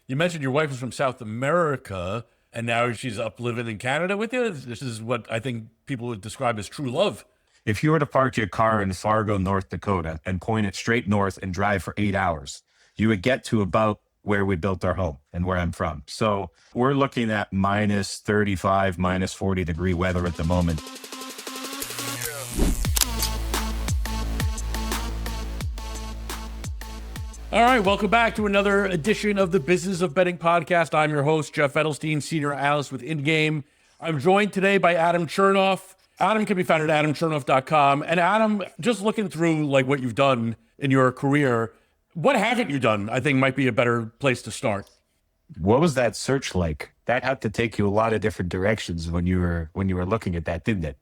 You mentioned your wife is from South America, and now she's up living in Canada with you. This is what I think people would describe as true love. If you were to park your car in Fargo, North Dakota, and point it straight north and drive for 8 hours, you would get to about where we built our home and where I'm from. So we're looking at minus 35, minus 40-degree weather at the moment. All right, welcome back to another edition of the Business of Betting podcast. I'm your host, Jeff Edelstein, senior analyst with InGame. I'm joined today by Adam Chernoff. Adam can be found at adamchernoff.com. And Adam, just looking through like what you've done in your career, what haven't you done? I think might be a better place to start. What was that search like? That had to take you a lot of different directions when you were looking at that, didn't it?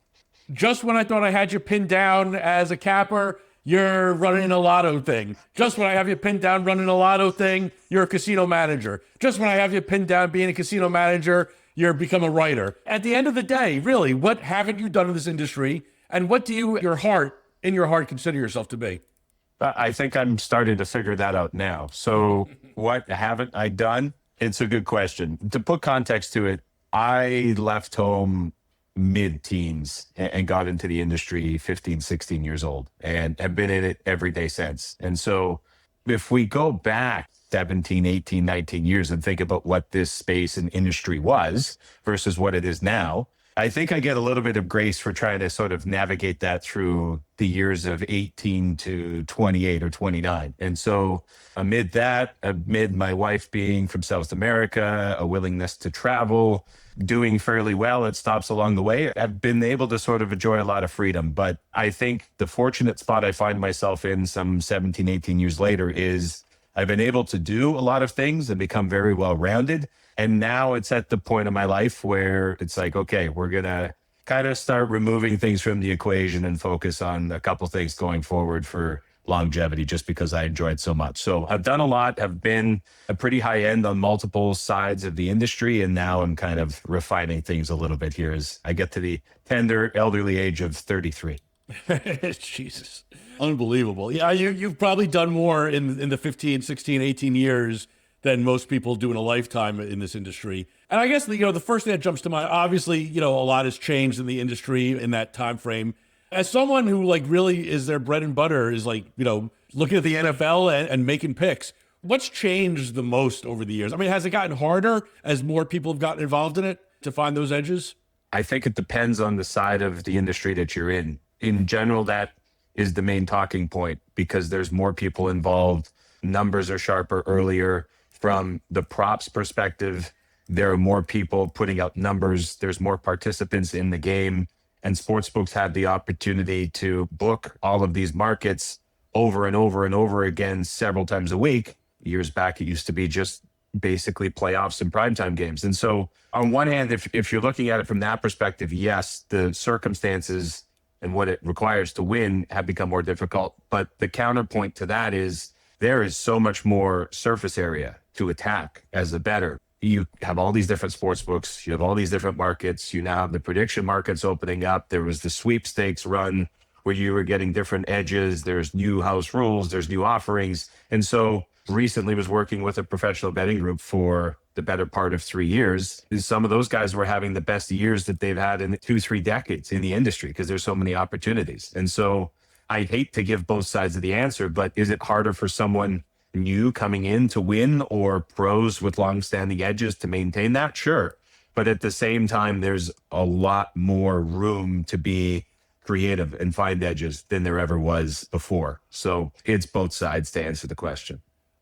Just when I thought I had you pinned down as a capper, you're running a lotto thing. Just when I have you pinned down running a lotto thing, you're a casino manager. Just when I have you pinned down being a casino manager, you're become a writer. At the end of the day, really, what haven't you done in this industry? And what do you, in your heart, consider yourself to be? I think I'm starting to figure that out now. So what haven't I done? It's a good question. To put context to it, I left home mid-teens and got into the industry 15, 16 years old and have been in it every day since. And so if we go back 17, 18, 19 years and think about what this space and industry was versus what it is now, I think I get a little bit of grace for trying to sort of navigate that through the years of 18 to 28 or 29. And so amid that, amid my wife being from South America, a willingness to travel, doing fairly well at stops along the way, I've been able to sort of enjoy a lot of freedom. But I think the fortunate spot I find myself in some 17, 18 years later is I've been able to do a lot of things and become very well-rounded. And now it's at the point of my life where it's like, okay, we're going to kind of start removing things from the equation and focus on a couple things going forward for longevity, just because I enjoy it so much. So I've done a lot. I've been a pretty high end on multiple sides of the industry. And now I'm kind of refining things a little bit here as I get to the tender elderly age of 33. Jesus. Unbelievable. Yeah, you've probably done more in the 15, 16, 18 years than most people do in a lifetime in this industry. And I guess, the first thing that jumps to mind, obviously, a lot has changed in the industry in that time frame. As someone who really is their bread and butter is looking at the NFL and making picks, what's changed the most over the years? I mean, has it gotten harder as more people have gotten involved in it to find those edges? I think it depends on the side of the industry that you're in. In general, that is the main talking point because there's more people involved. Numbers are sharper earlier. From the props perspective, there are more people putting out numbers. There's more participants in the game. And sportsbooks have the opportunity to book all of these markets over and over and over again several times a week. Years back, it used to be just basically playoffs and primetime games. And so on one hand, if you're looking at it from that perspective, yes, the circumstances and what it requires to win have become more difficult. But the counterpoint to that is there is so much more surface area to attack as a bettor. You have all these different sports books. You have all these different markets. You now have the prediction markets opening up. There was the sweepstakes run where you were getting different edges. There's new house rules. There's new offerings. And so recently was working with a professional betting group for the better part of 3 years. Some of those guys were having the best years that they've had in 2-3 decades in the industry because there's so many opportunities. And so I hate to give both sides of the answer, but is it harder for someone new coming in to win or pros with longstanding edges to maintain that? Sure. But at the same time, there's a lot more room to be creative and find edges than there ever was before. So it's both sides to answer the question.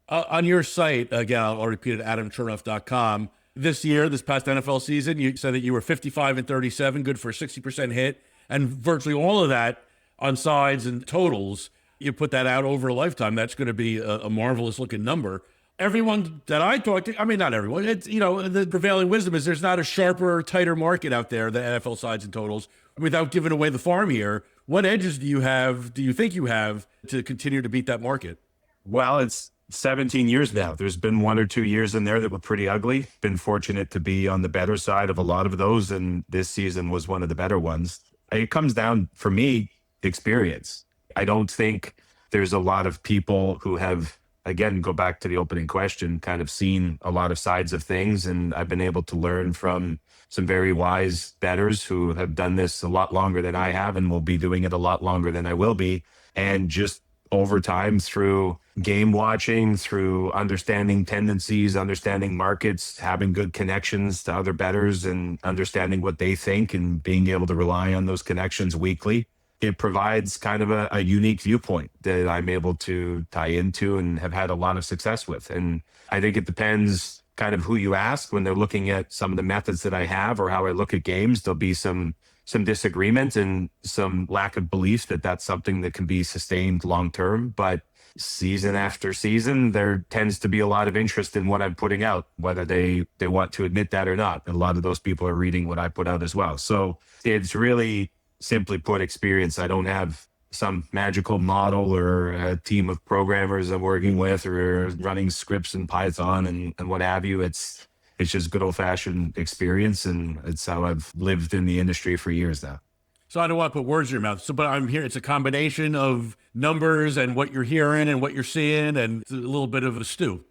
On your site, again, I'll repeat it, adamchernoff.com. This year, this past NFL season, you said that you were 55 and 37, good for a 60% hit. And virtually all of that on sides and totals, you put that out over a lifetime, that's going to be a marvelous looking number. Everyone that I talk to, I mean, not everyone, it's, the prevailing wisdom is there's not a sharper, tighter market out there than NFL sides and totals. Without giving away the farm here, what edges do you think you have to continue to beat that market? Well, it's 17 years now. There's been 1 or 2 years in there that were pretty ugly. Been fortunate to be on the better side of a lot of those, and this season was one of the better ones. It comes down, for me, experience. I don't think there's a lot of people who have again, go back to the opening question, kind of seen a lot of sides of things. And I've been able to learn from some very wise bettors who have done this a lot longer than I have and will be doing it a lot longer than I will be. And just over time, through game watching, through understanding tendencies, understanding markets, having good connections to other bettors and understanding what they think and being able to rely on those connections weekly, it provides kind of a unique viewpoint that I'm able to tie into and have had a lot of success with. And I think it depends kind of who you ask when they're looking at some of the methods that I have or how I look at games. There'll be some disagreement and some lack of belief that that's something that can be sustained long term. But season after season, there tends to be a lot of interest in what I'm putting out, whether they want to admit that or not. And a lot of those people are reading what I put out as well. So it's really, simply put, experience. I don't have some magical model or a team of programmers I'm working with or running scripts in Python and what have you. It's just good old fashioned experience. And it's how I've lived in the industry for years now. So I don't want to put words in your mouth. So, but I'm here. It's a combination of numbers and what you're hearing and what you're seeing, and it's a little bit of a stew.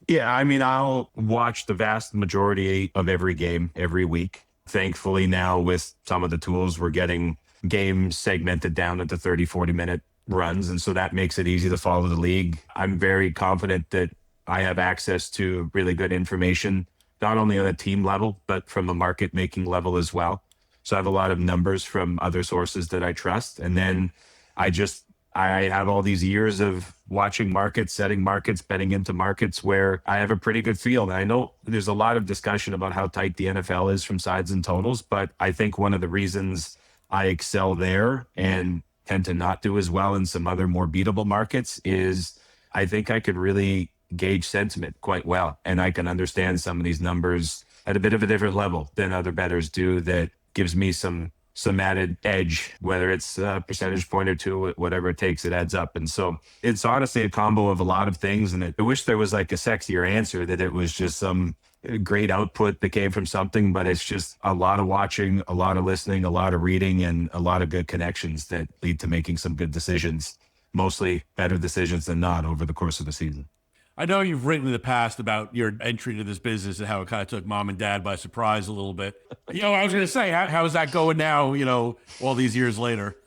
Yeah, I mean, I'll watch the vast majority of every game every week. Thankfully, now with some of the tools, we're getting games segmented down into 30, 40-minute runs. And so that makes it easy to follow the league. I'm very confident that I have access to really good information, not only on a team level, but from a market making level as well. So I have a lot of numbers from other sources that I trust. And then I have all these years of watching markets, setting markets, betting into markets where I have a pretty good feel. And I know there's a lot of discussion about how tight the NFL is from sides and totals, but I think one of the reasons I excel there and tend to not do as well in some other more beatable markets is I think I could really gauge sentiment quite well. And I can understand some of these numbers at a bit of a different level than other bettors do. That gives me some added edge, whether it's a percentage point or two, whatever it takes, it adds up. And so it's honestly a combo of a lot of things. And I wish there was like a sexier answer, that it was just some great output that came from something, but it's just a lot of watching, a lot of listening, a lot of reading, and a lot of good connections that lead to making some good decisions, mostly better decisions than not over the course of the season. I know you've written in the past about your entry into this business and how it kind of took mom and dad by surprise a little bit. I was going to say, how is that going now, all these years later?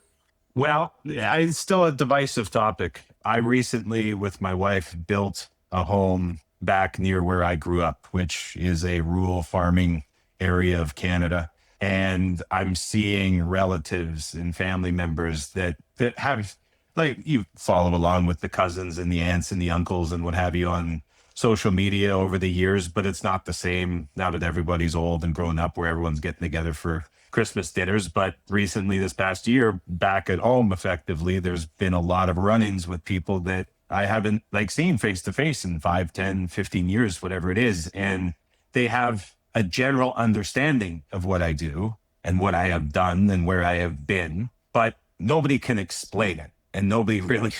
Well, it's still a divisive topic. I recently, with my wife, built a home back near where I grew up, which is a rural farming area of Canada. And I'm seeing relatives and family members that have, like, you follow along with the cousins and the aunts and the uncles and what have you on social media over the years, but it's not the same now that everybody's old and grown up, where everyone's getting together for Christmas dinners. But recently, this past year, back at home, effectively, there's been a lot of run-ins with people that I haven't seen face to face in 5, 10, 15 years, whatever it is. And they have a general understanding of what I do and what I have done and where I have been, but nobody can explain it. And nobody really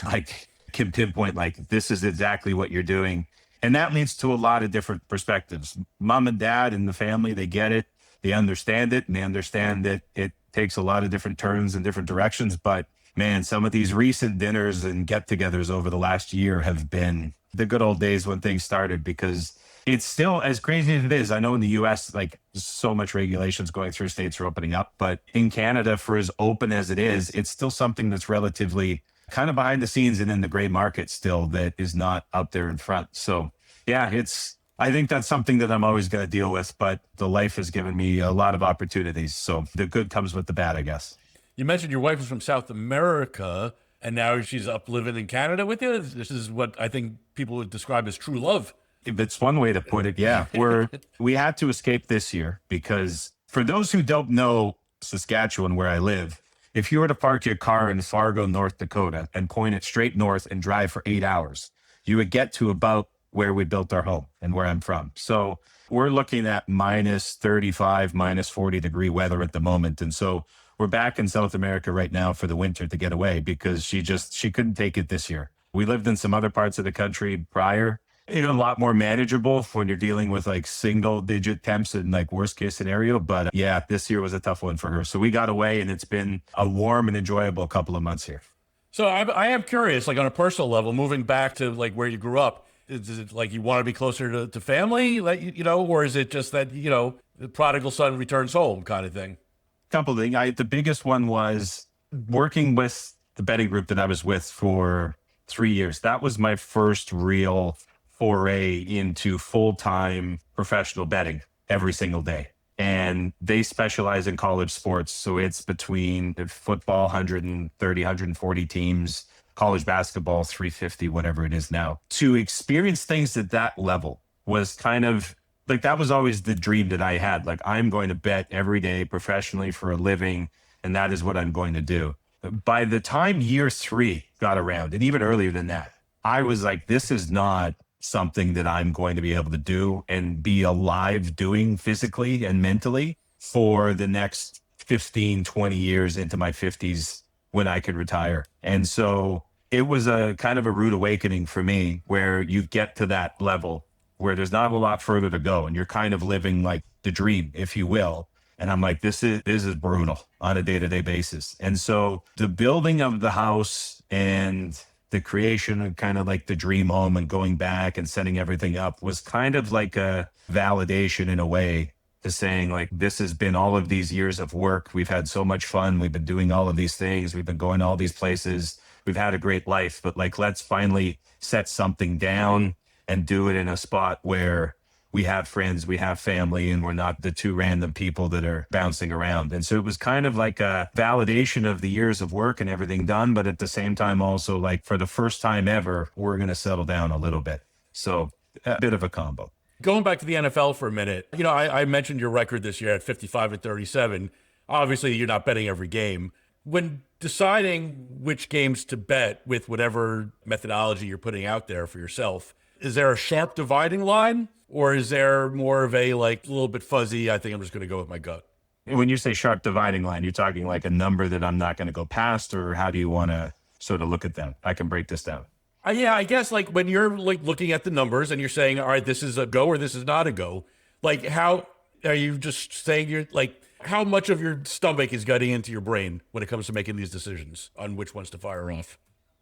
can pinpoint this is exactly what you're doing. And that leads to a lot of different perspectives. Mom and dad and the family, they get it, they understand it, and they understand that it takes a lot of different turns and different directions. But man, some of these recent dinners and get-togethers over the last year have been the good old days when things started, because it's still as crazy as it is. I know in the US, so much regulations going through, states are opening up, but in Canada, for as open as it is, it's still something that's relatively kind of behind the scenes and in the gray market still, that is not out there in front. So yeah, I think that's something that I'm always going to deal with, but the life has given me a lot of opportunities. So the good comes with the bad, I guess. You mentioned your wife is from South America, and now she's up living in Canada with you. This is what I think people would describe as true love. That's one way to put it. Yeah. We had to escape this year because, for those who don't know Saskatchewan, where I live, if you were to park your car in Fargo, North Dakota, and point it straight north and drive for 8 hours, you would get to about where we built our home and where I'm from. So we're looking at minus 35, minus 40 degree weather at the moment. And so we're back in South America right now for the winter to get away, because she couldn't take it this year. We lived in some other parts of the country prior, a lot more manageable when you're dealing with single digit temps and worst case scenario. But yeah, this year was a tough one for her. So we got away, and it's been a warm and enjoyable couple of months here. So I am curious, like on a personal level, moving back to like where you grew up, is it like you want to be closer to family, like, or is it just that, the prodigal son returns home kind of thing? Couple things. The biggest one was working with the betting group that I was with for 3 years. That was my first real foray into full-time professional betting every single day. And they specialize in college sports. So it's between the football, 130, 140 teams, college basketball, 350, whatever it is now. To experience things at that level was kind of like, that was always the dream that I had. Like, I'm going to bet every day professionally for a living, and that is what I'm going to do. By the time year 3 got around, and even earlier than that, I was like, this is not something that I'm going to be able to do and be alive doing physically and mentally for the next 15, 20 years into my 50s when I could retire. And so it was a kind of a rude awakening for me, where you get to that level where there's not a lot further to go, and you're kind of living like the dream, if you will. And I'm like, this is brutal on a day-to-day basis. And so the building of the house and the creation of kind of like the dream home and going back and setting everything up was kind of like a validation in a way to saying, like, this has been all of these years of work. We've had so much fun. We've been doing all of these things. We've been going to all these places. We've had a great life, but like, let's finally set something down and do it in a spot where we have friends, we have family, and we're not the two random people that are bouncing around. And so it was kind of like a validation of the years of work and everything done, but at the same time also, like, for the first time ever, we're going to settle down a little bit. So a bit of a combo. Going back to the NFL for a minute, I mentioned your record this year at 55-37. Obviously, you're not betting every game. When deciding which games to bet with whatever methodology you're putting out there for yourself, is there a sharp dividing line, or is there more of a like a little bit fuzzy, I think I'm just going to go with my gut? When you say sharp dividing line, you're talking like a number that I'm not going to go past, or how do you want to sort of look at them? I can break this down. Yeah, I guess like when you're like looking at the numbers and you're saying, all right, this is a go or this is not a go, like how are you just saying you're like, how much of your stomach is getting into your brain when it comes to making these decisions on which ones to fire off?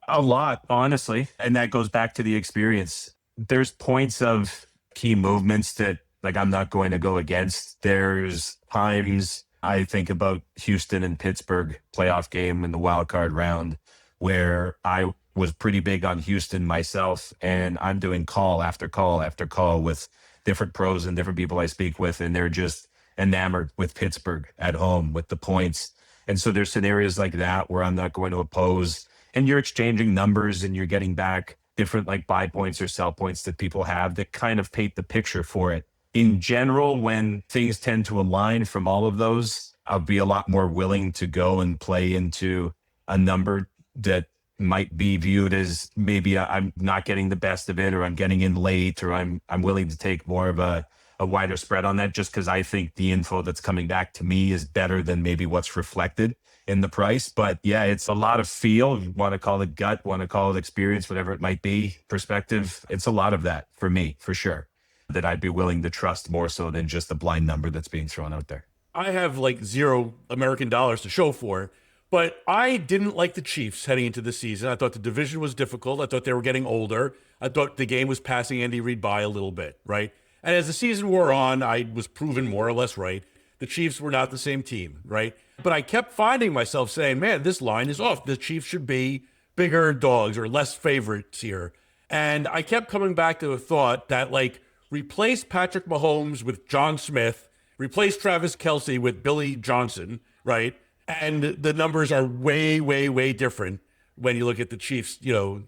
A lot, honestly. And that goes back to the experience. There's points of key movements that like I'm not going to go against. There's times I think about Houston and Pittsburgh playoff game in the wild card round where I was pretty big on Houston myself, and I'm doing call after call after call with different pros and different people I speak with, and they're just enamored with Pittsburgh at home with the points. And so there's scenarios like that where I'm not going to oppose, and you're exchanging numbers and you're getting back different like buy points or sell points that people have that kind of paint the picture for it. In general, when things tend to align from all of those, I'll be a lot more willing to go and play into a number that might be viewed as maybe I'm not getting the best of it, or I'm getting in late, or I'm willing to take more of a wider spread on that, just because I think the info that's coming back to me is better than maybe what's reflected in the price. But yeah, it's a lot of feel. You want to call it gut, want to call it experience, whatever it might be, perspective. It's a lot of that for me, for sure, that I'd be willing to trust more so than just a blind number that's being thrown out there. I have like zero American dollars to show for, but I didn't like the Chiefs heading into the season. I thought the division was difficult. I thought they were getting older. I thought the game was passing Andy Reid by a little bit, right? And as the season wore on, I was proven more or less right. The Chiefs were not the same team, right? But I kept finding myself saying, man, this line is off. The Chiefs should be bigger dogs or less favorites here. And I kept coming back to the thought that, like, replace Patrick Mahomes with John Smith, replace Travis Kelce with Billy Johnson, right? And the numbers are way, way, way different when you look at the Chiefs,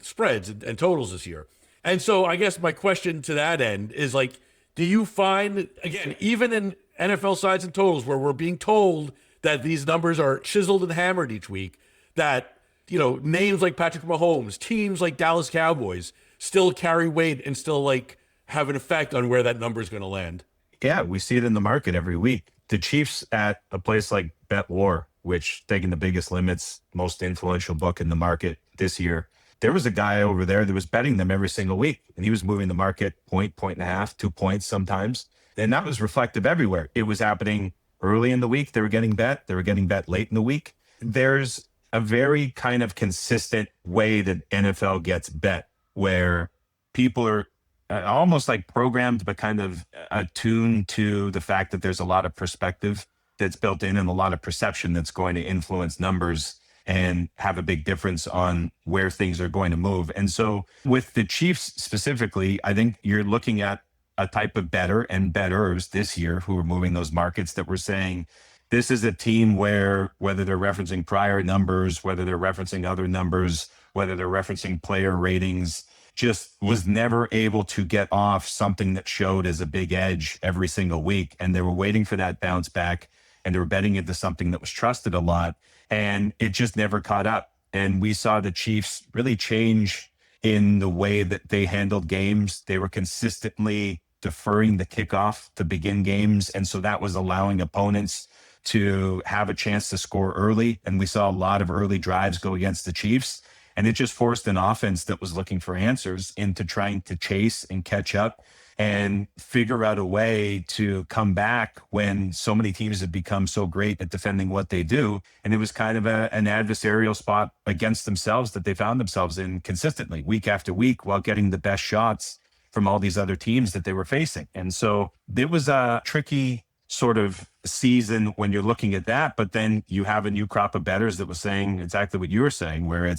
spreads and totals this year. And so I guess my question to that end is, like, do you find, again, even in NFL sides and totals where we're being told that these numbers are chiseled and hammered each week, that, names like Patrick Mahomes, teams like Dallas Cowboys still carry weight and still like have an effect on where that number is going to land? Yeah, we see it in the market every week. The Chiefs at a place like Bet War, which taking the biggest limits, most influential book in the market this year, there was a guy over there that was betting them every single week, and he was moving the market point and a half, 2 points sometimes. And that was reflective everywhere. It was happening early in the week. They were getting bet. They were getting bet late in the week. There's a very kind of consistent way that NFL gets bet, where people are almost like programmed, but kind of attuned to the fact that there's a lot of perspective that's built in and a lot of perception that's going to influence numbers and have a big difference on where things are going to move. And so with the Chiefs specifically, I think you're looking at a type of bettor and bettors this year who are moving those markets that we're saying, this is a team where, whether they're referencing prior numbers, whether they're referencing other numbers, whether they're referencing player ratings, just was never able to get off something that showed as a big edge every single week. And they were waiting for that bounce back, and they were betting into something that was trusted a lot, and it just never caught up. And we saw the Chiefs really change in the way that they handled games. They were consistently deferring the kickoff to begin games. And so that was allowing opponents to have a chance to score early. And we saw a lot of early drives go against the Chiefs. And it just forced an offense that was looking for answers into trying to chase and catch up and figure out a way to come back when so many teams have become so great at defending what they do. And it was kind of an adversarial spot against themselves that they found themselves in consistently week after week, while getting the best shots from all these other teams that they were facing. And so it was a tricky sort of season when you're looking at that. But then you have a new crop of bettors that was saying exactly what you were saying, where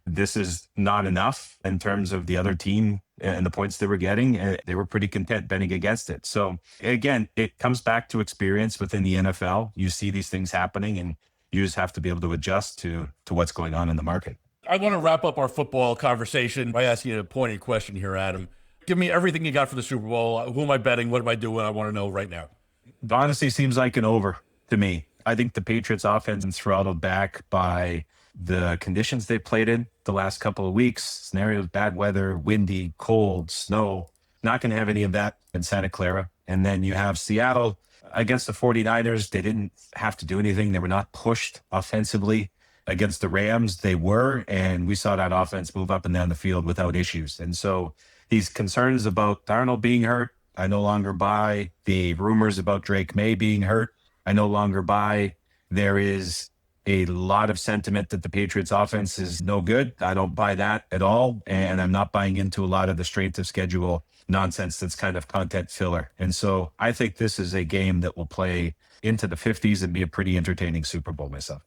this is not enough in terms of the other team and the points they were getting. They were pretty content betting against it. So again, it comes back to experience within the NFL. You see these things happening, and you just have to be able to adjust to what's going on in the market. I want to wrap up our football conversation by asking you a pointed question here, Adam. Give me everything you got for the Super Bowl. Who am I betting? What am I doing? I want to know right now. It honestly seems like an over to me. I think the Patriots offense is throttled back by the conditions they played in the last couple of weeks. Scenarios: bad weather, windy, cold, snow. Not going to have any of that in Santa Clara. And then you have Seattle against the 49ers. They didn't have to do anything. They were not pushed offensively. Against the Rams, they were, and we saw that offense move up and down the field without issues. And so these concerns about Darnold being hurt, I no longer buy. The rumors about Drake May being hurt, I no longer buy. There is a lot of sentiment that the Patriots offense is no good. I don't buy that at all. And I'm not buying into a lot of the strength of schedule nonsense that's kind of content filler. And so I think this is a game that will play into the 50s and be a pretty entertaining Super Bowl myself.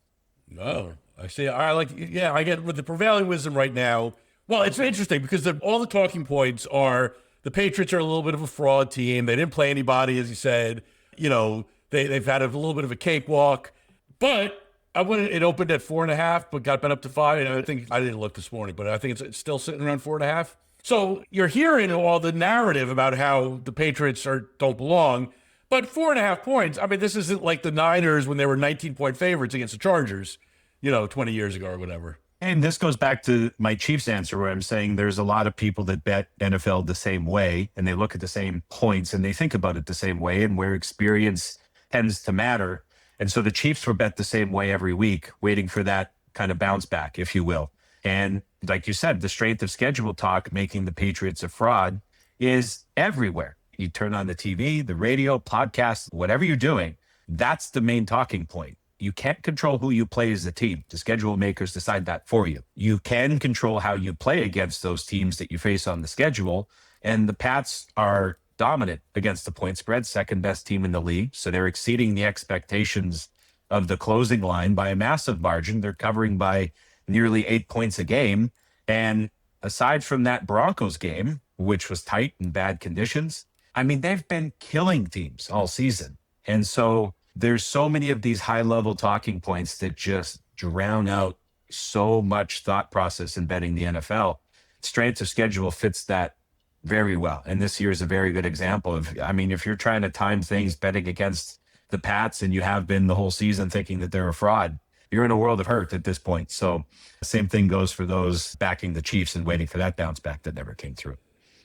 Oh, I see. I get with the prevailing wisdom right now. Well, it's interesting because all the talking points are the Patriots are a little bit of a fraud team. They didn't play anybody, as you said. They've had a little bit of a cakewalk, but it opened at 4.5, but got bet up to 5. And I think I didn't look this morning, but I think it's still sitting around 4.5. So you're hearing all the narrative about how the Patriots don't belong, but 4.5 points. I mean, this isn't like the Niners when they were 19-point favorites against the Chargers, 20 years ago or whatever. And this goes back to my Chiefs answer, where I'm saying there's a lot of people that bet NFL the same way, and they look at the same points and they think about it the same way, and where experience tends to matter. And so the Chiefs were bet the same way every week, waiting for that kind of bounce back, if you will. And like you said, the strength of schedule talk making the Patriots a fraud is everywhere. You turn on the TV, the radio, podcasts, whatever you're doing, that's the main talking point. You can't control who you play as a team. The schedule makers decide that for you. You can control how you play against those teams that you face on the schedule. And the Pats are dominant against the point spread, second best team in the league. So they're exceeding the expectations of the closing line by a massive margin. They're covering by nearly 8 points a game. And aside from that Broncos game, which was tight and bad conditions, I mean, they've been killing teams all season. And so there's so many of these high level talking points that just drown out so much thought process in betting the NFL. Strength of schedule fits that very well. And this year is a very good example of, I mean, if you're trying to time things betting against the Pats, and you have been the whole season thinking that they're a fraud, you're in a world of hurt at this point. So the same thing goes for those backing the Chiefs and waiting for that bounce back that never came through.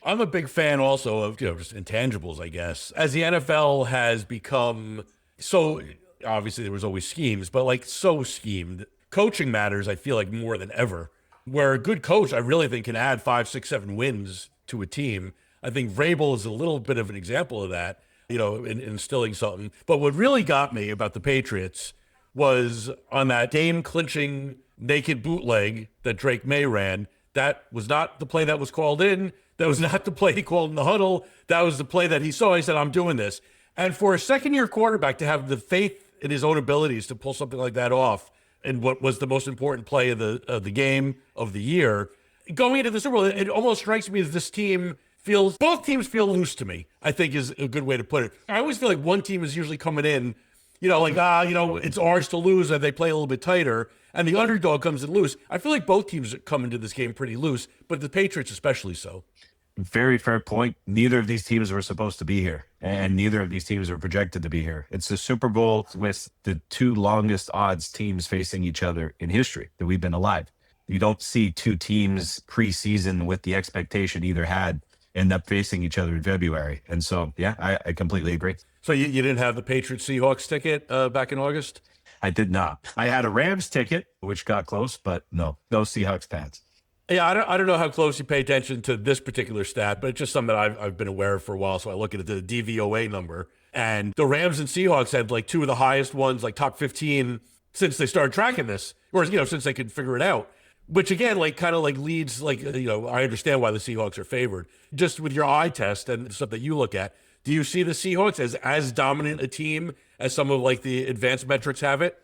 I'm a big fan also of, just intangibles, I guess. As the NFL has become so, obviously there was always schemes, but so schemed. Coaching matters, I feel like, more than ever. Where a good coach, I really think, can add 5, 6, 7 wins to a team. I think Vrabel is a little bit of an example of that, in instilling something. But what really got me about the Patriots was on that game clinching naked bootleg that Drake May ran. That was not the play that was called in. That was not the play he called in the huddle. That was the play that he saw. He said, I'm doing this. And for a second-year quarterback to have the faith in his own abilities to pull something like that off in what was the most important play of the game of the year, going into the Super Bowl, it almost strikes me as both teams feel loose to me, I think is a good way to put it. I always feel like one team is usually coming in, it's ours to lose, and they play a little bit tighter, and the underdog comes in loose. I feel like both teams come into this game pretty loose, but the Patriots especially so. Very fair point. Neither of these teams were supposed to be here, and neither of these teams were projected to be here. It's the Super Bowl with the two longest odds teams facing each other in history that we've been alive. You don't see two teams preseason with the expectation either had end up facing each other in February. And so, yeah, I completely agree. So you didn't have the Patriots Seahawks ticket back in August? I did not. I had a Rams ticket, which got close, but no Seahawks pads. Yeah, I don't know how close you pay attention to this particular stat, but it's just something that I've been aware of for a while. So I look at the DVOA number, and the Rams and Seahawks had like two of the highest ones, like top 15 since they started tracking this, or since they could figure it out. Which again, leads, I understand why the Seahawks are favored. Just with your eye test and stuff that you look at, do you see the Seahawks as dominant a team as some of like the advanced metrics have it?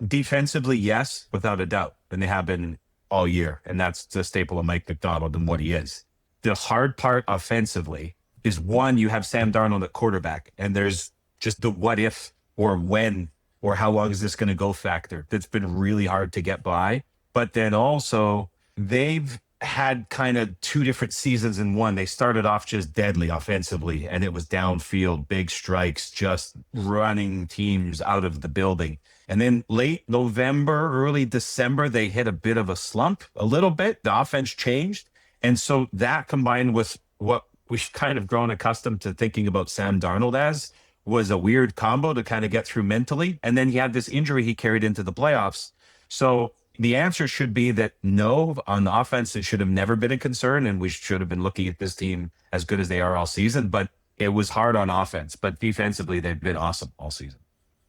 Defensively, yes, without a doubt. And they have been all year. And that's the staple of Mike McDonald and what he is. The hard part offensively is, one, you have Sam Darnold at quarterback, and there's just the what if or when or how long is this going to go factor that's been really hard to get by. But then also they've had kind of two different seasons in one. They started off just deadly offensively, and it was downfield, big strikes, just running teams out of the building. And then late November, early December, they hit a bit of a slump, a little bit. The offense changed. And so that combined with what we've kind of grown accustomed to thinking about Sam Darnold as was a weird combo to kind of get through mentally. And then he had this injury he carried into the playoffs. So the answer should be that no, on the offense, it should have never been a concern, and we should have been looking at this team as good as they are all season. But it was hard on offense. But defensively, they've been awesome all season.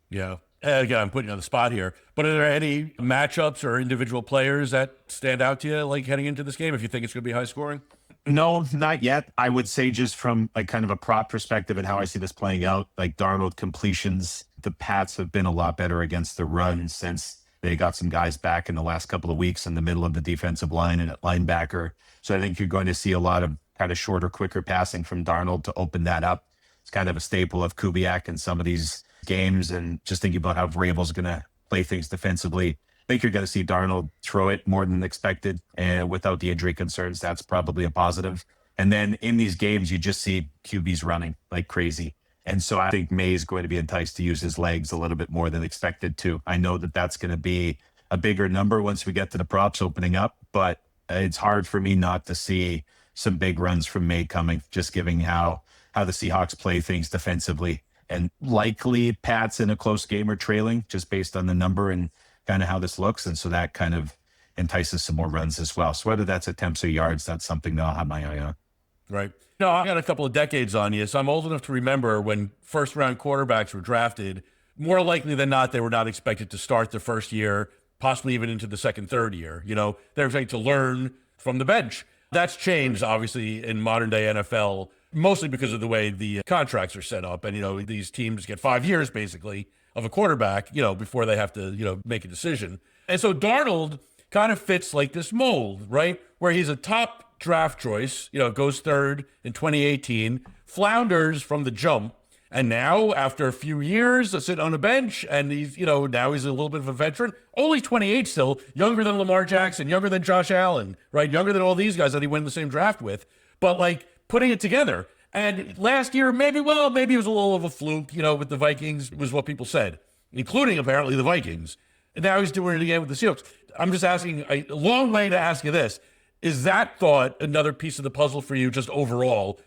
Yeah. Again, I'm putting you on the spot here. But are there any matchups or individual players that stand out to you, like heading into this game, if you think it's going to be high scoring? No, not yet. I would say just from like kind of a prop perspective and how I see this playing out, like Darnold completions, the Pats have been a lot better against the run since they got some guys back in the last couple of weeks in the middle of the defensive line and at linebacker. So I think you're going to see a lot of kind of shorter, quicker passing from Darnold to open that up. It's kind of a staple of Kubiak in some of these games. And just thinking about how Vrabel's going to play things defensively, I think you're going to see Darnold throw it more than expected. And without the injury concerns, that's probably a positive. And then in these games, you just see QBs running like crazy. And so I think May is going to be enticed to use his legs a little bit more than expected to. I know that that's going to be a bigger number once we get to the props opening up, but it's hard for me not to see some big runs from May coming, just giving how the Seahawks play things defensively. And likely Pats in a close game are trailing just based on the number and kind of how this looks. And so that kind of entices some more runs as well. So whether that's attempts or yards, that's something that I'll have my eye on. Right. No, I got a couple of decades on you, so I'm old enough to remember when first-round quarterbacks were drafted, more likely than not, they were not expected to start the first year, possibly even into the second, third year. They're expected to learn from the bench. That's changed, obviously, in modern-day NFL, mostly because of the way the contracts are set up. And, these teams get 5 years, basically, of a quarterback, before they have to, make a decision. And so Darnold kind of fits like this mold, right, where he's a top draft choice, goes third in 2018, flounders from the jump. And now, after a few years, sitting on a bench, and he's, now he's a little bit of a veteran, only 28 still, younger than Lamar Jackson, younger than Josh Allen, right? Younger than all these guys that he went in the same draft with, but like putting it together. And last year, maybe it was a little of a fluke, with the Vikings, was what people said, including apparently the Vikings. And now he's doing it again with the Seahawks. I'm just asking, a long way to ask you this. Is that thought another piece of the puzzle for you, just overall,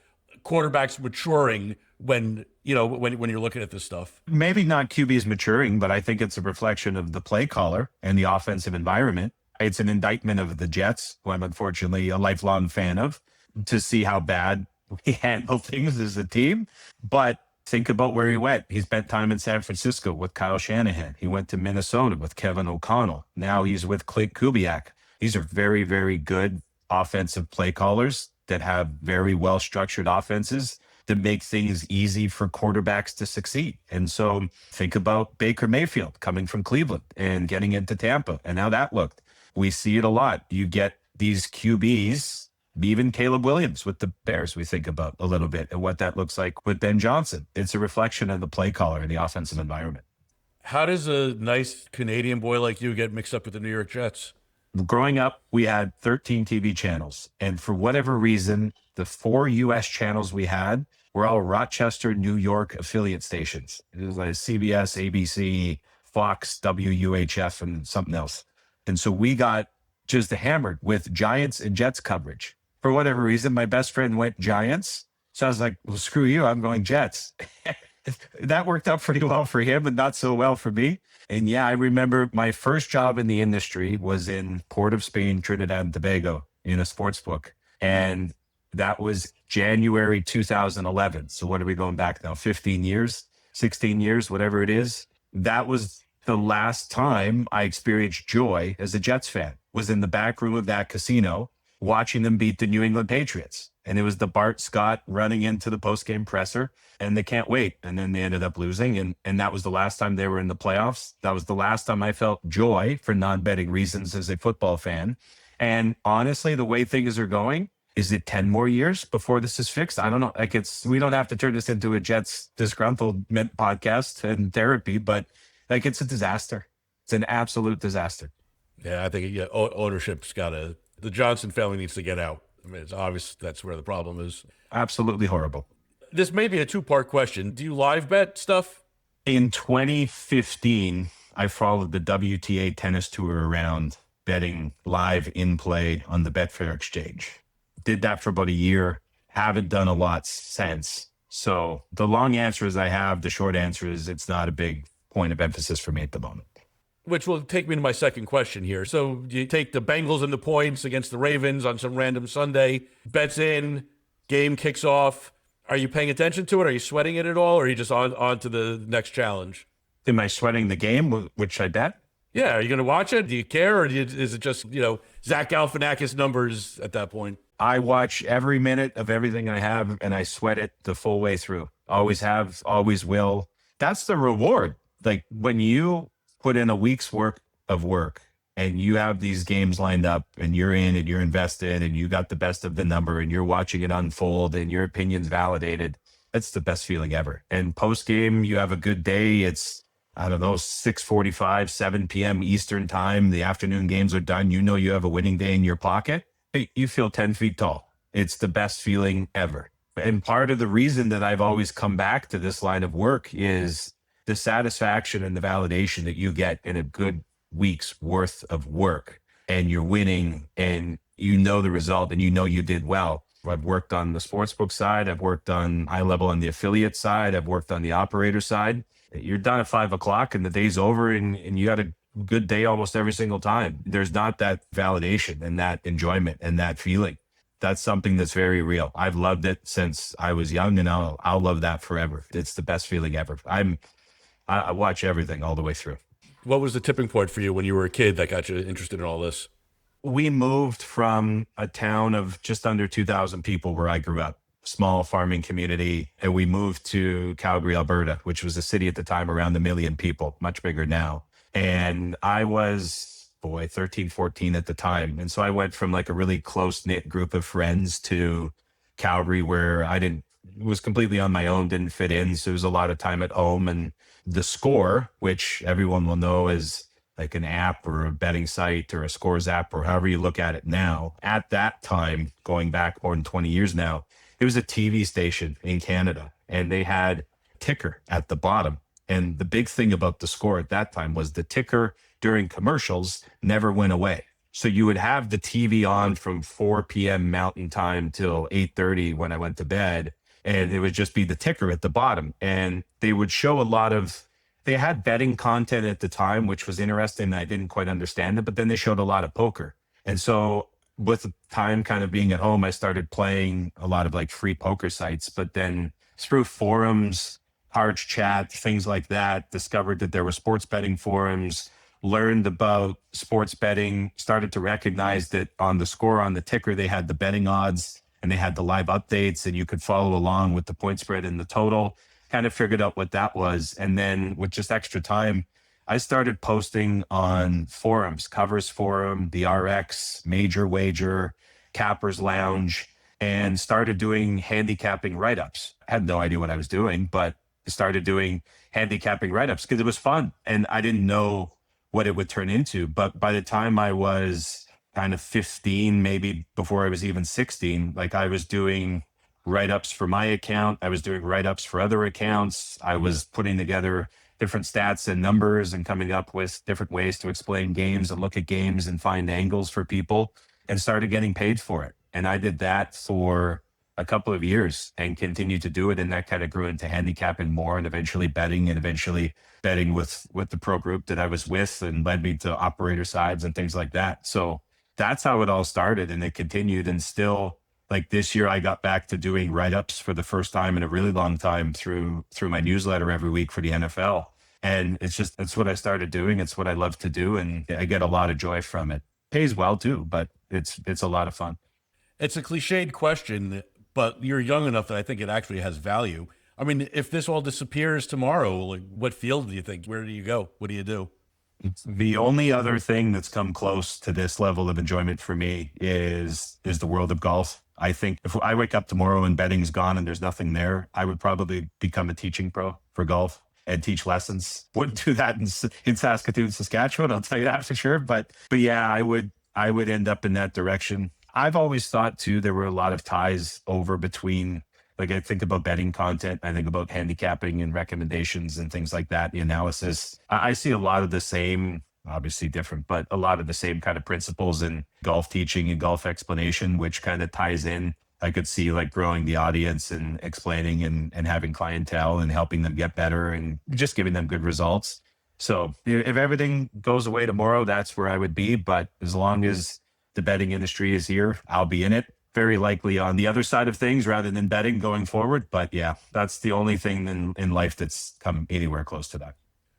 quarterbacks maturing when you're looking at this stuff? Maybe not QBs maturing, but I think it's a reflection of the play caller and the offensive environment. It's an indictment of the Jets, who I'm unfortunately a lifelong fan of, to see how bad we handle things as a team. But Think about where he went. He spent time in San Francisco with Kyle Shanahan. He went to Minnesota with Kevin O'Connell. Now he's with Clint Kubiak. These are very, very good offensive play callers that have very well-structured offenses that make things easy for quarterbacks to succeed. And so think about Baker Mayfield coming from Cleveland and getting into Tampa and how that looked. We see it a lot. You get these QBs, even Caleb Williams with the Bears, we think about a little bit and what that looks like with Ben Johnson. It's a reflection of the play caller and the offensive environment. How does a nice Canadian boy like you get mixed up with the New York Jets? Growing up, we had 13 TV channels. And for whatever reason, the 4 US channels we had were all Rochester, New York affiliate stations. It was like CBS, ABC, Fox, WUHF, and something else. And so we got just hammered with Giants and Jets coverage. For whatever reason, my best friend went Giants. So I was like, well, screw you. I'm going Jets. That worked out pretty well for him and not so well for me. And yeah, I remember my first job in the industry was in Port of Spain, Trinidad and Tobago in a sports book. And that was January 2011. So what are we going back now? 15 years, 16 years, whatever it is. That was the last time I experienced joy as a Jets fan, was in the back room of that casino watching them beat the New England Patriots. And it was the Bart Scott running into the postgame presser and they can't wait. And then they ended up losing. And that was the last time they were in the playoffs. That was the last time I felt joy for non-betting reasons as a football fan. And honestly, the way things are going, is it 10 more years before this is fixed? I don't know. Like we don't have to turn this into a Jets disgruntlement podcast and therapy, but like it's a disaster. It's an absolute disaster. Yeah, I think ownership's the Johnson family needs to get out. I mean, it's obvious that's where the problem is. Absolutely horrible. This may be a two-part question. Do you live bet stuff? In 2015, I followed the WTA tennis tour around betting live in play on the Betfair exchange. Did that for about a year. Haven't done a lot since. So the long answer is I have. The short answer is it's not a big point of emphasis for me at the moment. Which will take me to my second question here. So you take the Bengals and the points against the Ravens on some random Sunday, bets in, game kicks off. Are you paying attention to it? Are you sweating it at all? Or are you just on to the next challenge? Am I sweating the game, which I bet? Yeah. Are you going to watch it? Do you care? Or is it just, Zach Galifianakis numbers at that point? I watch every minute of everything I have and I sweat it the full way through. Always have, always will. That's the reward. Like when you put in a week's work of work and you have these games lined up and you're in and you're invested and you got the best of the number and you're watching it unfold and your opinion's validated, that's the best feeling ever. And post game, you have a good day. It's, I don't know, 6:45, 7 p.m. Eastern time. The afternoon games are done. You know you have a winning day in your pocket. Hey, you feel 10 feet tall. It's the best feeling ever. And part of the reason that I've always come back to this line of work is the satisfaction and the validation that you get in a good week's worth of work, and you're winning and you know the result and you know you did well. I've worked on the sportsbook side. I've worked on high level on the affiliate side. I've worked on the operator side. You're done at 5 o'clock and the day's over and you had a good day almost every single time. There's not that validation and that enjoyment and that feeling. That's something that's very real. I've loved it since I was young and I'll love that forever. It's the best feeling ever. I watch everything all the way through. What was the tipping point for you when you were a kid that got you interested in all this? We moved from a town of just under 2,000 people where I grew up, small farming community, and we moved to Calgary, Alberta, which was a city at the time around 1 million people, much bigger now. And I was, 13, 14 at the time. And so I went from like a really close-knit group of friends to Calgary where was completely on my own, didn't fit in. So it was a lot of time at home. And the Score, which everyone will know is like an app or a betting site or a scores app or however you look at it now, at that time, going back more than 20 years now, it was a TV station in Canada and they had ticker at the bottom. And the big thing about the Score at that time was the ticker during commercials never went away. So you would have the TV on from 4 p.m. Mountain Time till 8:30 when I went to bed. And it would just be the ticker at the bottom. And they would show they had betting content at the time, which was interesting. I didn't quite understand it, but then they showed a lot of poker. And so with the time kind of being at home, I started playing a lot of like free poker sites, but then through forums Harge Chat, things like that, discovered that there were sports betting forums, learned about sports betting, started to recognize that on the score on the ticker, they had the betting odds and they had the live updates and you could follow along with the point spread and the total, kind of figured out what that was. And then with just extra time, I started posting on forums, Covers Forum, the RX, Major Wager, Cappers Lounge, and started doing handicapping write-ups. I had no idea what I was doing, but I started doing handicapping write-ups because it was fun and I didn't know what it would turn into. But by the time I was kind of 15, maybe before I was even 16, like I was doing write-ups for my account. I was doing write-ups for other accounts. I was putting together different stats and numbers and coming up with different ways to explain games and look at games and find angles for people and started getting paid for it. And I did that for a couple of years and continued to do it. And that kind of grew into handicapping more and eventually betting with the pro group that I was with and led me to operator sides and things like that. So that's how it all started. And it continued. And still, like this year, I got back to doing write-ups for the first time in a really long time through my newsletter every week for the NFL. And it's what I started doing. It's what I love to do. And I get a lot of joy from it. Pays well too, but it's a lot of fun. It's a cliched question, but you're young enough that I think it actually has value. I mean, if this all disappears tomorrow, like what field do you think? Where do you go? What do you do? The only other thing that's come close to this level of enjoyment for me is the world of golf. I think if I wake up tomorrow and betting's gone and there's nothing there, I would probably become a teaching pro for golf and teach lessons. Wouldn't do that in Saskatoon, Saskatchewan, I'll tell you that for sure. But yeah, I would end up in that direction. I've always thought too, there were a lot of ties over between, like I think about betting content, I think about handicapping and recommendations and things like that, the analysis. I see a lot of the same, obviously different, but a lot of the same kind of principles in golf teaching and golf explanation, which kind of ties in. I could see like growing the audience and explaining and having clientele and helping them get better and just giving them good results. So if everything goes away tomorrow, that's where I would be. But as long as the betting industry is here, I'll be in it. Very likely on the other side of things rather than betting going forward. But yeah, that's the only thing in life that's come anywhere close to that.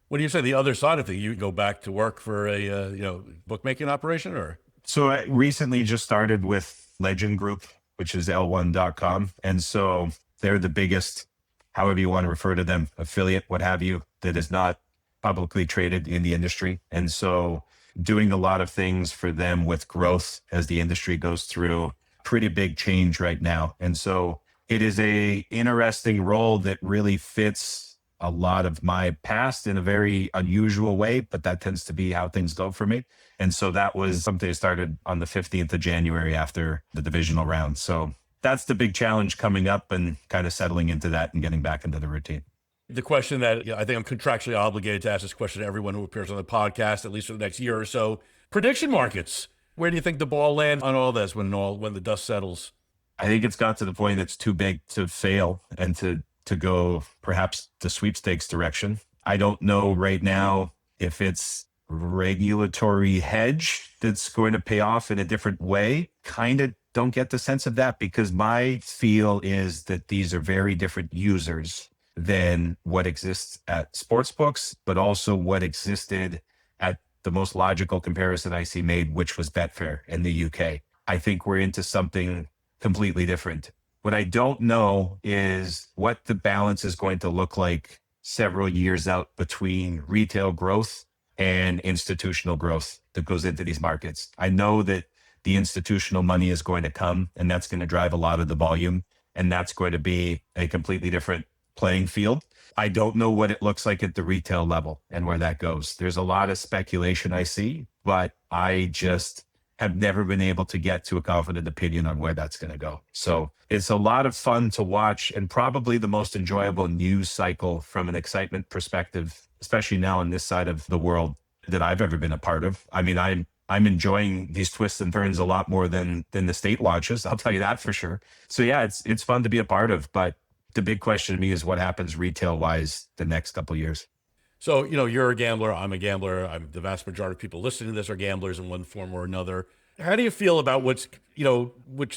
When you say the other side of things, you go back to work for a bookmaking operation, or? So I recently just started with Legend Group, which is L1.com. And so they're the biggest, however you want to refer to them, affiliate, what have you, that is not publicly traded in the industry. And so doing a lot of things for them with growth as the industry goes through pretty big change right now. And so it is a interesting role that really fits a lot of my past in a very unusual way, but that tends to be how things go for me. And so that was something I started on the 15th of January after the divisional round. So that's the big challenge coming up and kind of settling into that and getting back into the routine. The question that I think I'm contractually obligated to ask this question to everyone who appears on the podcast, at least for the next year or so. Prediction markets. Where do you think the ball lands on all this when the dust settles? I think it's got to the point that's too big to fail and to go perhaps the sweepstakes direction. I don't know right now if it's regulatory hedge that's going to pay off in a different way. Kind of don't get the sense of that because my feel is that these are very different users than what exists at sportsbooks, but also what existed at the most logical comparison I see made, which was Betfair in the UK. I think we're into something completely different. What I don't know is what the balance is going to look like several years out between retail growth and institutional growth that goes into these markets. I know that the institutional money is going to come and that's going to drive a lot of the volume. And that's going to be a completely different playing field. I don't know what it looks like at the retail level and where that goes. There's a lot of speculation I see, but I just have never been able to get to a confident opinion on where that's going to go. So it's a lot of fun to watch and probably the most enjoyable news cycle from an excitement perspective, especially now on this side of the world that I've ever been a part of. I mean, I'm enjoying these twists and turns a lot more than the state launches. I'll tell you that for sure. So yeah, it's fun to be a part of, but the big question to me is what happens retail wise the next couple of years. So, you're a gambler. I'm a gambler. The vast majority of people listening to this are gamblers in one form or another. How do you feel about which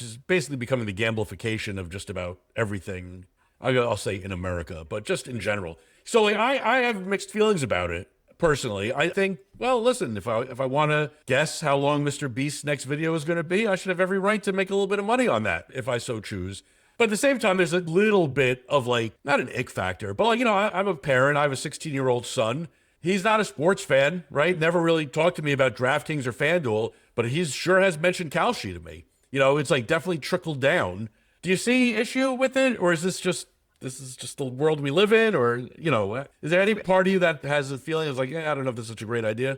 is basically becoming the gamblification of just about everything I'll say in America, but just in general. So like, I have mixed feelings about it personally. I think, well, listen, if I want to guess how long Mr. Beast's next video is going to be, I should have every right to make a little bit of money on that if I so choose. But at the same time, there's a little bit of like, not an ick factor, but like, I'm a parent. I have a 16-year-old son. He's not a sports fan, right? Never really talked to me about DraftKings or FanDuel, but he sure has mentioned Kalshi to me. It's like definitely trickled down. Do you see issue with it, or is this just the world we live in, or is there any part of you that has a feeling of like, yeah, I don't know if this is such a great idea?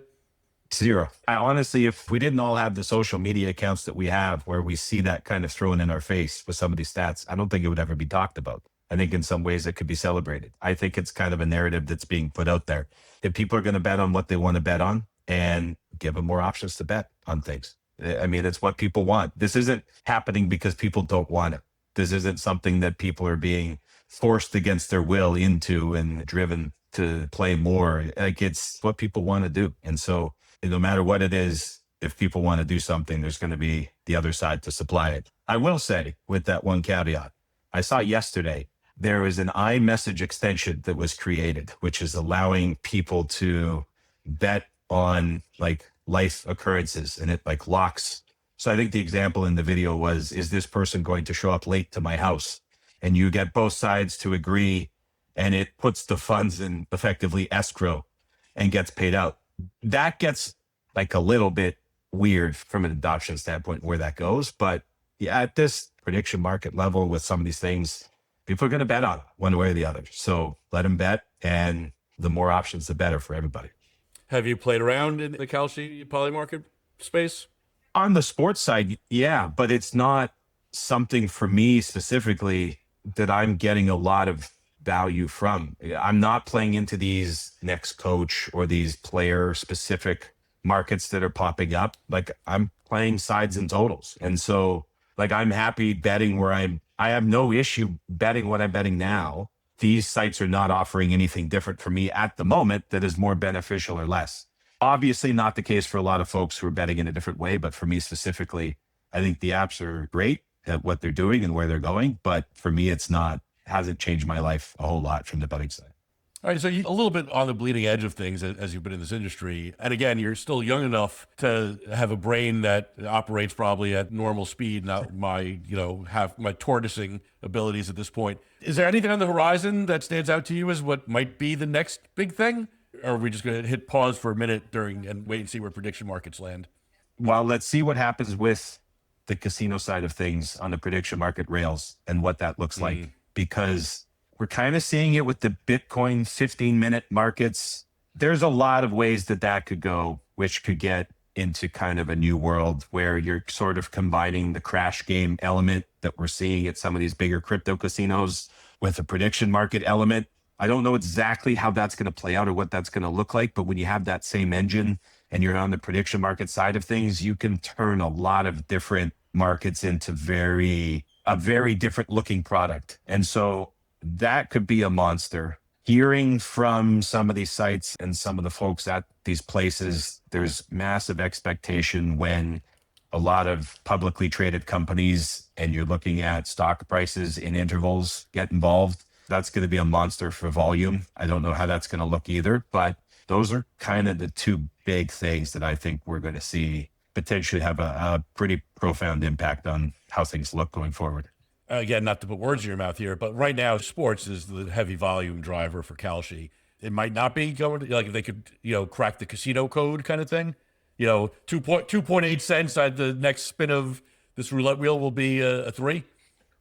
Zero. I honestly, if we didn't all have the social media accounts that we have, where we see that kind of thrown in our face with some of these stats, I don't think it would ever be talked about. I think in some ways it could be celebrated. I think it's kind of a narrative that's being put out there. If people are going to bet on what they want to bet on, and give them more options to bet on things. I mean, it's what people want. This isn't happening because people don't want it. This isn't something that people are being forced against their will into and driven to play more. Like, it's what people want to do. And so no matter what it is, if people want to do something, there's going to be the other side to supply it. I will say, with that one caveat, I saw yesterday, there is an iMessage extension that was created, which is allowing people to bet on like life occurrences, and it like locks. So I think the example in the video was, is this person going to show up late to my house? And you get both sides to agree, and it puts the funds in effectively escrow and gets paid out. That gets like a little bit weird from an adoption standpoint where that goes. But yeah, at this prediction market level with some of these things, people are going to bet on it one way or the other. So let them bet, and the more options, the better for everybody. Have you played around in the Kalshi poly market space? On the sports side, yeah, but it's not something for me specifically that I'm getting a lot of value from. I'm not playing into these next coach or these player specific markets that are popping up. Like, I'm playing sides and totals. And so like, I'm happy betting where I have no issue betting what I'm betting now. These sites are not offering anything different for me at the moment that is more beneficial or less. Obviously not the case for a lot of folks who are betting in a different way, but for me specifically, I think the apps are great at what they're doing and where they're going. But for me, hasn't changed my life a whole lot from the betting side. All right, so you're a little bit on the bleeding edge of things as you've been in this industry. And again, you're still young enough to have a brain that operates probably at normal speed, not my, have my tortoising abilities at this point. Is there anything on the horizon that stands out to you as what might be the next big thing? Or are we just going to hit pause for a minute and wait and see where prediction markets land? Well, let's see what happens with the casino side of things on the prediction market rails and what that looks like, because we're kind of seeing it with the Bitcoin 15-minute markets. There's a lot of ways that could go, which could get into kind of a new world where you're sort of combining the crash game element that we're seeing at some of these bigger crypto casinos with a prediction market element. I don't know exactly how that's going to play out or what that's going to look like, but when you have that same engine and you're on the prediction market side of things, you can turn a lot of different markets into a very different looking product. And so that could be a monster. Hearing from some of these sites and some of the folks at these places, there's massive expectation when a lot of publicly traded companies and you're looking at stock prices in intervals get involved. That's going to be a monster for volume. I don't know how that's going to look either, but those are kind of the two big things that I think we're going to see potentially have a pretty profound impact on how things look going forward. Again, not to put words in your mouth here, but right now sports is the heavy volume driver for Kalshi. It might not be going to, like, if they could, crack the casino code kind of thing. 2.8 cents at the next spin of this roulette wheel will be a 3.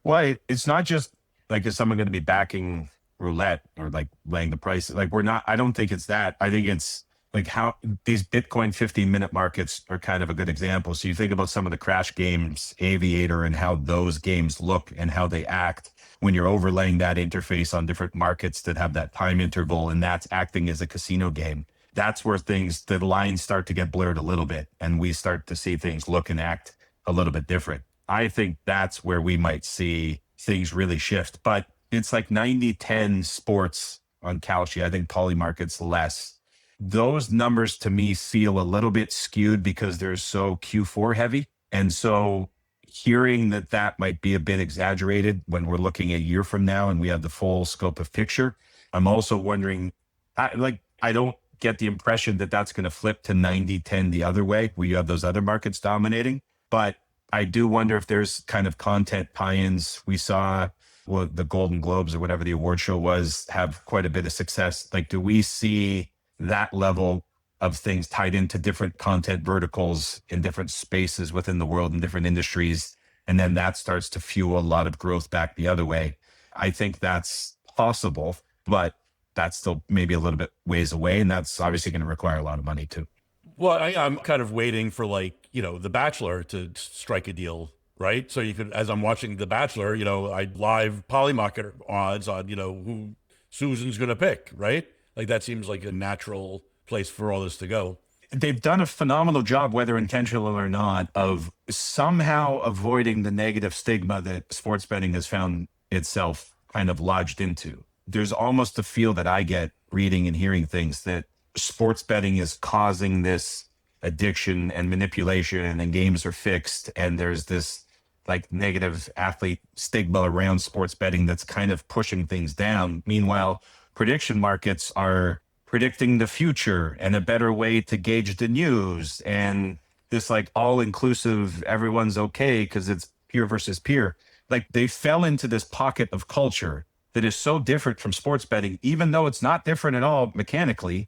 Well, it's not just like, is someone going to be backing roulette or like laying the price? Like, I don't think it's that. I think it's like how these Bitcoin 15-minute markets are kind of a good example. So you think about some of the crash games, Aviator, and how those games look and how they act when you're overlaying that interface on different markets that have that time interval, and that's acting as a casino game. That's where the lines start to get blurred a little bit, and we start to see things look and act a little bit different. I think that's where we might see things really shift. But it's like 90-10 sports on Kalshi. I think poly markets less. Those numbers to me feel a little bit skewed because they're so Q4 heavy. And so hearing that might be a bit exaggerated when we're looking a year from now and we have the full scope of picture. I'm also wondering, I don't get the impression that that's going to flip to 90-10 the other way, where you have those other markets dominating. But I do wonder if there's kind of content tie-ins. We saw the Golden Globes or whatever the award show was have quite a bit of success. Like, do we see that level of things tied into different content verticals in different spaces within the world and different industries? And then that starts to fuel a lot of growth back the other way. I think that's possible, but that's still maybe a little bit ways away. And that's obviously going to require a lot of money too. Well, I'm kind of waiting for The Bachelor to strike a deal, right? So you could, as I'm watching The Bachelor, I live polymarket odds on, who Susan's going to pick, right? Like that seems like a natural place for all this to go. They've done a phenomenal job, whether intentional or not, of somehow avoiding the negative stigma that sports betting has found itself kind of lodged into. There's almost a feel that I get reading and hearing things that sports betting is causing this addiction and manipulation, and games are fixed, and there's this like negative athlete stigma around sports betting that's kind of pushing things down. Meanwhile, prediction markets are predicting the future and a better way to gauge the news, and this like all-inclusive, everyone's okay because it's peer versus peer. Like they fell into this pocket of culture that is so different from sports betting, even though it's not different at all mechanically,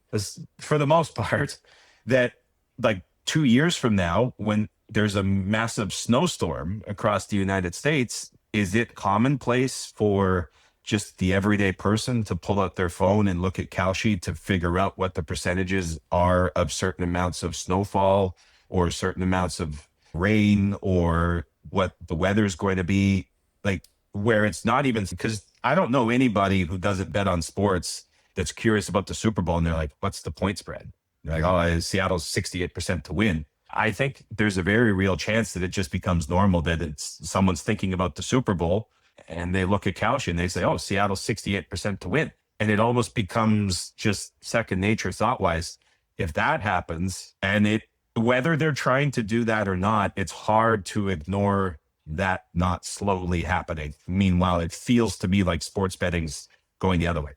for the most part, that like 2 years from now, when there's a massive snowstorm across the United States, is it commonplace for just the everyday person to pull out their phone and look at Kalshi to figure out what the percentages are of certain amounts of snowfall or certain amounts of rain or what the weather's going to be, like where it's not even, because I don't know anybody who doesn't bet on sports that's curious about the Super Bowl and they're like, what's the point spread? They're like, oh, Seattle's 68% to win. I think there's a very real chance that it just becomes normal that it's someone's thinking about the Super Bowl and they look at Kalshi and they say, oh, Seattle's 68% to win. And it almost becomes just second nature thought-wise. If that happens, and whether they're trying to do that or not, it's hard to ignore that not slowly happening. Meanwhile, it feels to me like sports betting's going the other way.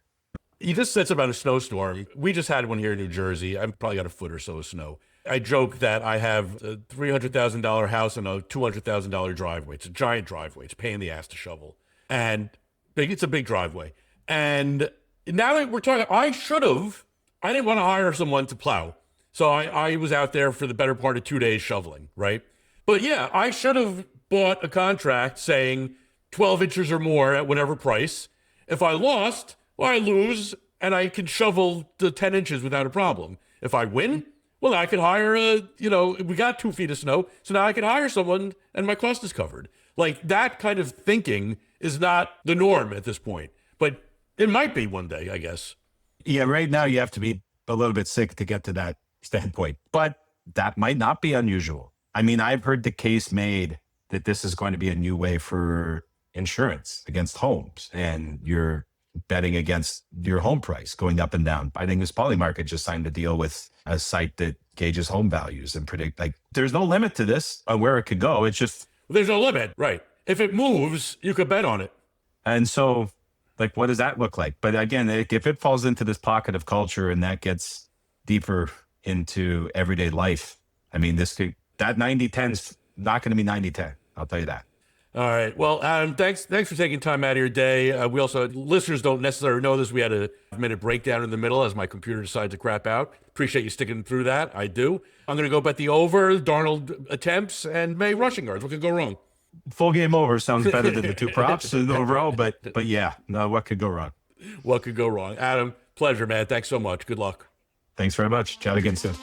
You just said something about a snowstorm. We just had one here in New Jersey. I've probably got a foot or so of snow. I joke that I have a $300,000 house and a $200,000 driveway. It's a giant driveway. It's a pain in the ass to shovel. And it's a big driveway. And now that we're talking, I didn't want to hire someone to plow. So I was out there for the better part of 2 days shoveling, right? But yeah, I should have bought a contract saying 12 inches or more at whatever price. If I lost, well, I lose and I can shovel the 10 inches without a problem. If I win, well, I could hire we got 2 feet of snow. So now I can hire someone and my cost is covered. Like that kind of thinking is not the norm at this point, but it might be one day, I guess. Yeah, right now you have to be a little bit sick to get to that standpoint, but that might not be unusual. I mean, I've heard the case made that this is going to be a new way for insurance against homes, and you're betting against your home price going up and down. I think this Polymarket just signed a deal with a site that gauges home values and predict, like, there's no limit to this on where it could go. It's just, there's no limit, right? If it moves, you could bet on it. And so, like, what does that look like? But again, if it falls into this pocket of culture and that gets deeper into everyday life, I mean, that 90-10 is not going to be 90-10. I'll tell you that. All right. Well, Adam, thanks for taking time out of your day. We also, listeners don't necessarily know this. We had a minute breakdown in the middle as my computer decided to crap out. Appreciate you sticking through that. I do. I'm going to go bet the over, Darnold attempts, and May rushing yards. What could go wrong? Full game over sounds better than the 2 props overall, but yeah, no, what could go wrong? What could go wrong? Adam, pleasure, man. Thanks so much. Good luck. Thanks very much. Chat again soon.